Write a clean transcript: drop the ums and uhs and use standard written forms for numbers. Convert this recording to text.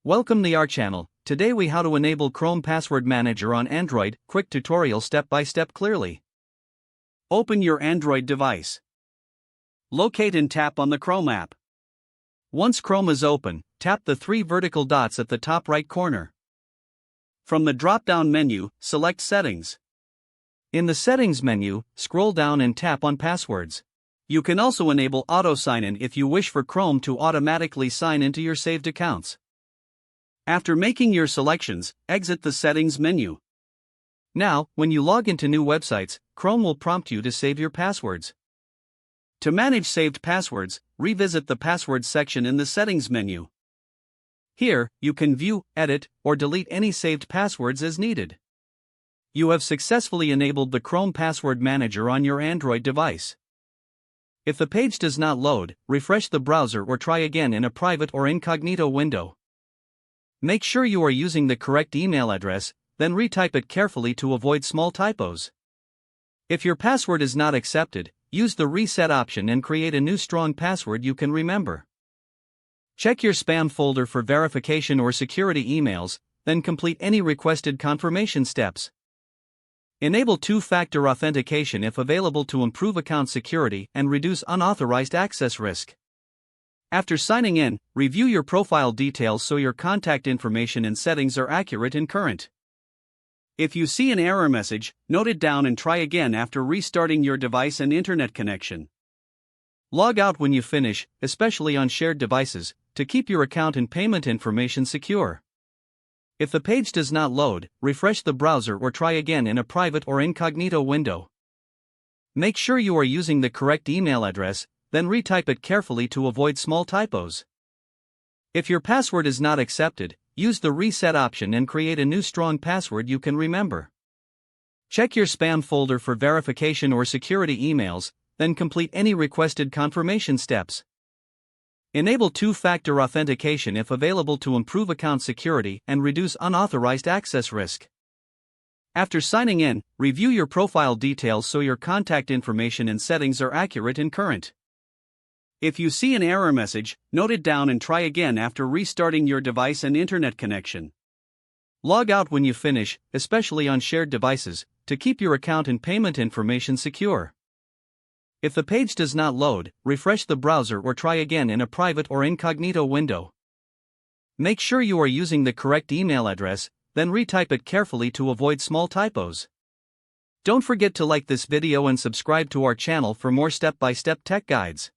Welcome to our channel. Today we how to enable Chrome Password Manager on Android. Quick tutorial step by step clearly. Open your Android device. Locate and tap on the Chrome app. Once Chrome is open, tap the three vertical dots at the top right corner. From the drop-down menu, select Settings. In the Settings menu, scroll down and tap on Passwords. You can also enable auto sign-in if you wish for Chrome to automatically sign into your saved accounts. After making your selections, exit the Settings menu. Now, when you log into new websites, Chrome will prompt you to save your passwords. To manage saved passwords, revisit the Passwords section in the Settings menu. Here, you can view, edit, or delete any saved passwords as needed. You have successfully enabled the Chrome Password Manager on your Android device. If the page does not load, refresh the browser or try again in a private or incognito window. Make sure you are using the correct email address, then retype it carefully to avoid small typos. If your password is not accepted, use the reset option and create a new strong password you can remember. Check your spam folder for verification or security emails, then complete any requested confirmation steps. Enable two-factor authentication if available to improve account security and reduce unauthorized access risk. After signing in, review your profile details so your contact information and settings are accurate and current. If you see an error message, note it down and try again after restarting your device and internet connection. Log out when you finish, especially on shared devices, to keep your account and payment information secure. If the page does not load, refresh the browser or try again in a private or incognito window. Make sure you are using the correct email address, then retype it carefully to avoid small typos. If your password is not accepted, use the reset option and create a new strong password you can remember. Check your spam folder for verification or security emails, then complete any requested confirmation steps. Enable two-factor authentication if available to improve account security and reduce unauthorized access risk. After signing in, review your profile details so your contact information and settings are accurate and current. If you see an error message, note it down and try again after restarting your device and internet connection. Log out when you finish, especially on shared devices, to keep your account and payment information secure. If the page does not load, refresh the browser or try again in a private or incognito window. Make sure you are using the correct email address, then retype it carefully to avoid small typos. Don't forget to like this video and subscribe to our channel for more step-by-step tech guides.